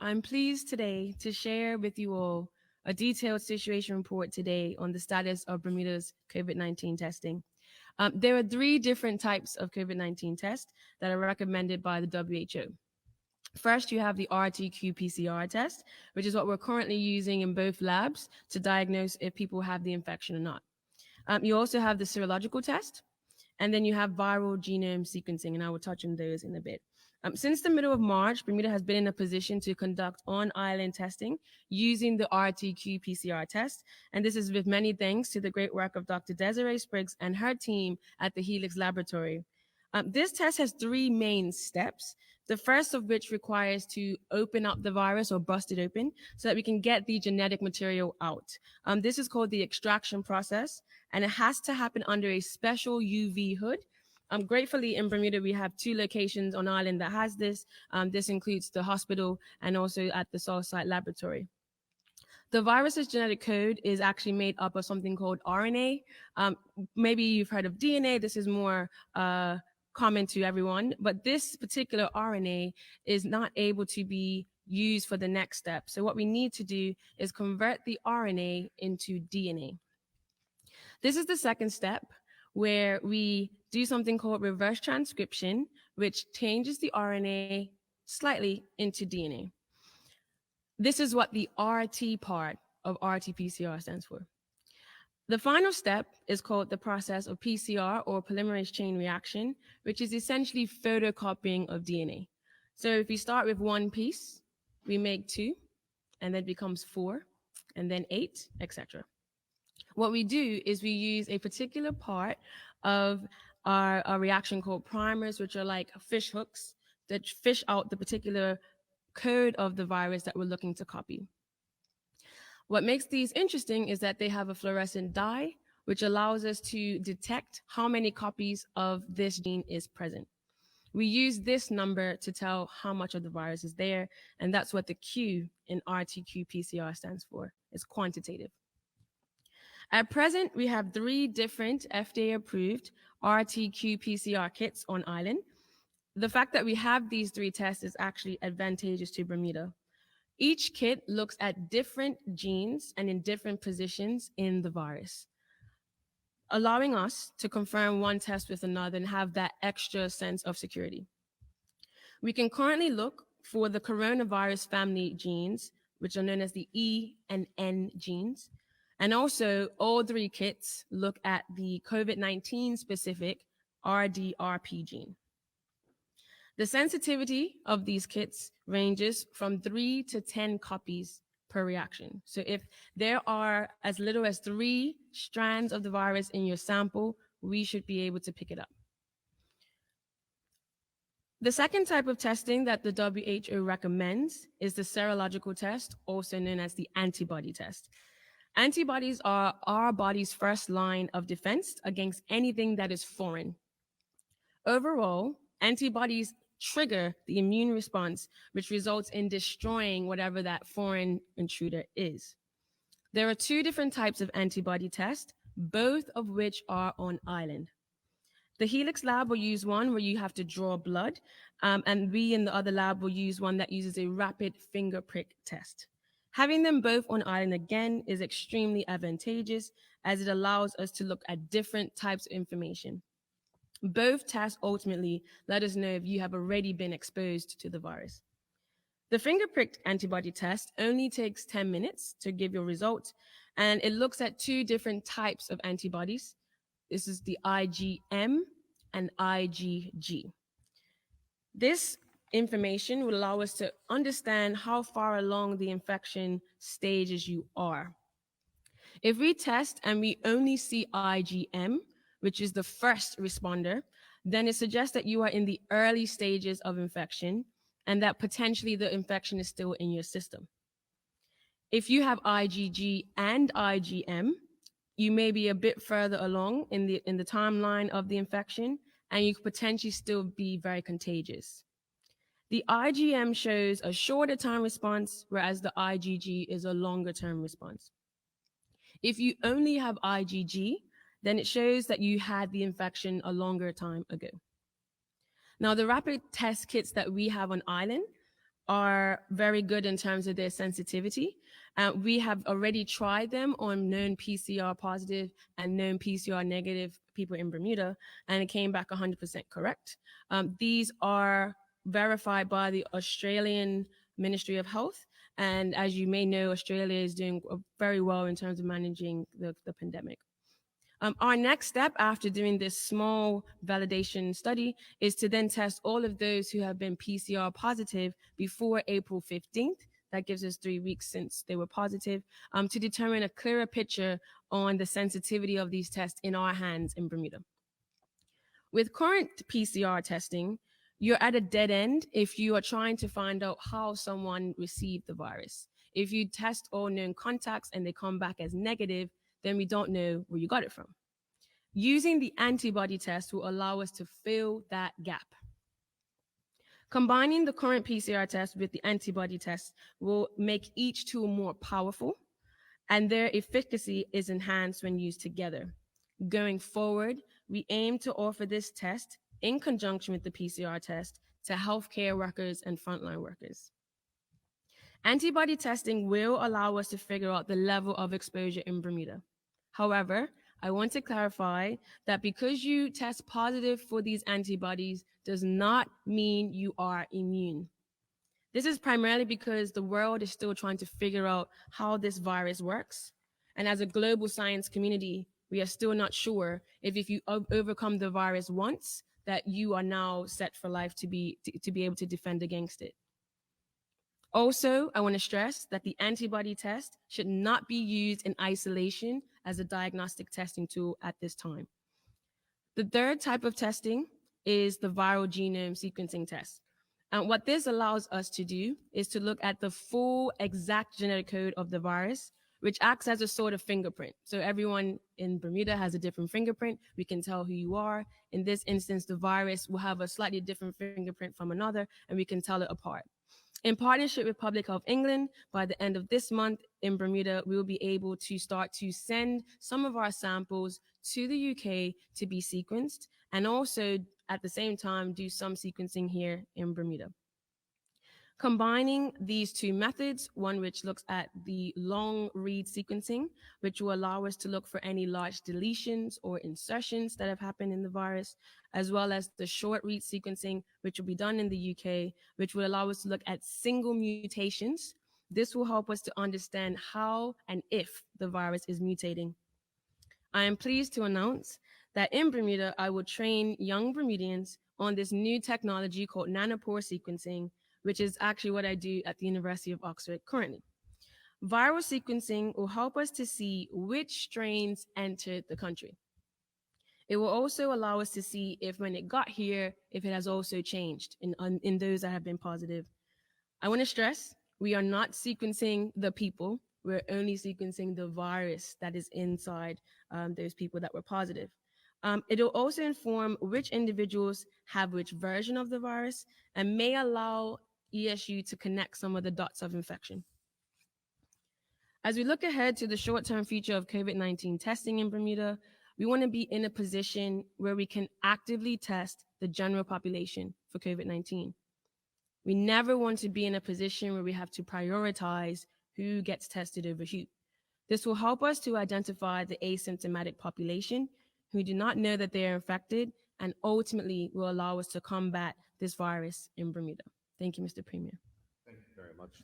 I'm pleased today to share with you all a detailed situation report today on the status of Bermuda's COVID-19 testing. There are three different types of COVID-19 tests that are recommended by the WHO. First, you have the RT-qPCR test, which is what we're currently using in both labs to diagnose if people have the infection or not. You also have the serological test, and then you have viral genome sequencing, and I will touch on those in a bit. Since the middle of March, Bermuda has been in a position to conduct on-island testing using the RT-qPCR test, and this is with many thanks to the great work of Dr. Desiree Spriggs and her team at the Helix Laboratory. This test has three main steps, the first of which requires to open up the virus or bust it open so that we can get the genetic material out. This is called the extraction process, and it has to happen under a special UV hood. Gratefully, in Bermuda, we have two locations on island that has this. This includes the hospital and also at the Sol Site Laboratory. The virus's genetic code is actually made up of something called RNA. Maybe you've heard of DNA. This is more common to everyone, but this particular RNA is not able to be used for the next step. So what we need to do is convert the RNA into DNA. This is the second step, where we do something called reverse transcription, which changes the RNA slightly into DNA. This is what the RT part of RT-PCR stands for. The final step is called the process of PCR, or polymerase chain reaction, which is essentially photocopying of DNA. So if we start with one piece, we make two, and then it becomes 4, and then 8, etc. What we do is we use a particular part of our reaction called primers, which are like fish hooks that fish out the particular code of the virus that we're looking to copy. What makes these interesting is that they have a fluorescent dye, which allows us to detect how many copies of this gene is present. We use this number to tell how much of the virus is there, and that's what the Q in RT-qPCR stands for. It's quantitative. At present, we have 3 different FDA-approved RT-qPCR kits on island. The fact that we have these 3 tests is actually advantageous to Bermuda. Each kit looks at different genes and in different positions in the virus, allowing us to confirm one test with another and have that extra sense of security. We can currently look for the coronavirus family genes, which are known as the E and N genes. And also, all 3 kits look at the COVID-19 specific RD-RP gene. The sensitivity of these kits ranges from 3 to 10 copies per reaction. So if there are as little as 3 strands of the virus in your sample, we should be able to pick it up. The second type of testing that the WHO recommends is the serological test, also known as the antibody test. Antibodies are our body's first line of defense against anything that is foreign. Overall, antibodies trigger the immune response, which results in destroying whatever that foreign intruder is. There are 2 different types of antibody tests, both of which are on island. The Helix lab will use one where you have to draw blood, and we in the other lab will use one that uses a rapid finger prick test. Having them both on island again is extremely advantageous, as it allows us to look at different types of information. Both tests ultimately let us know if you have already been exposed to the virus. The finger pricked antibody test only takes 10 minutes to give your result, and it looks at 2 different types of antibodies. This is the IgM and IgG. This information will allow us to understand how far along the infection stages you are. If we test and we only see IgM, which is the first responder, then it suggests that you are in the early stages of infection and that potentially the infection is still in your system. If you have IgG and IgM, you may be a bit further along in the timeline of the infection, and you could potentially still be very contagious. The IgM shows a shorter time response, whereas the IgG is a longer term response. If you only have IgG, then it shows that you had the infection a longer time ago. Now, the rapid test kits that we have on island are very good in terms of their sensitivity. We have already tried them on known PCR positive and known PCR negative people in Bermuda, and it came back 100% correct. These are verified by the Australian Ministry of Health. And as you may know, Australia is doing very well in terms of managing the pandemic. Our next step after doing this small validation study is to then test all of those who have been PCR positive before April 15th. That gives us 3 weeks since they were positive, to determine a clearer picture on the sensitivity of these tests in our hands in Bermuda. With current PCR testing, you're at a dead end if you are trying to find out how someone received the virus. If you test all known contacts and they come back as negative, then we don't know where you got it from. Using the antibody test will allow us to fill that gap. Combining the current PCR test with the antibody test will make each tool more powerful, and their efficacy is enhanced when used together. Going forward, we aim to offer this test in conjunction with the PCR test to healthcare workers and frontline workers. Antibody testing will allow us to figure out the level of exposure in Bermuda. However, I want to clarify that because you test positive for these antibodies does not mean you are immune. This is primarily because the world is still trying to figure out how this virus works. And as a global science community, we are still not sure if you overcome the virus once, that you are now set for life to be able to defend against it. Also, I want to stress that the antibody test should not be used in isolation as a diagnostic testing tool at this time. The third type of testing is the viral genome sequencing test. And what this allows us to do is to look at the full exact genetic code of the virus, which acts as a sort of fingerprint. So everyone in Bermuda has a different fingerprint. We can tell who you are. In this instance, the virus will have a slightly different fingerprint from another, and we can tell it apart. In partnership with Public Health England, by the end of this month in Bermuda, we will be able to start to send some of our samples to the UK to be sequenced, and also at the same time do some sequencing here in Bermuda. Combining these two methods, one which looks at the long read sequencing, which will allow us to look for any large deletions or insertions that have happened in the virus, as well as the short read sequencing, which will be done in the UK, which will allow us to look at single mutations. This will help us to understand how and if the virus is mutating. I am pleased to announce that in Bermuda, I will train young Bermudians on this new technology called nanopore sequencing, which is actually what I do at the University of Oxford currently. Viral sequencing will help us to see which strains entered the country. It will also allow us to see if when it got here, if it has also changed in those that have been positive. I want to stress, we are not sequencing the people. We're only sequencing the virus that is inside those people that were positive. It will also inform which individuals have which version of the virus and may allow ESU to connect some of the dots of infection. As we look ahead to the short-term future of COVID-19 testing in Bermuda, we want to be in a position where we can actively test the general population for COVID-19. We never want to be in a position where we have to prioritize who gets tested over who. This will help us to identify the asymptomatic population who do not know that they are infected, and ultimately will allow us to combat this virus in Bermuda. Thank you, Mr. Premier. Thank you very much.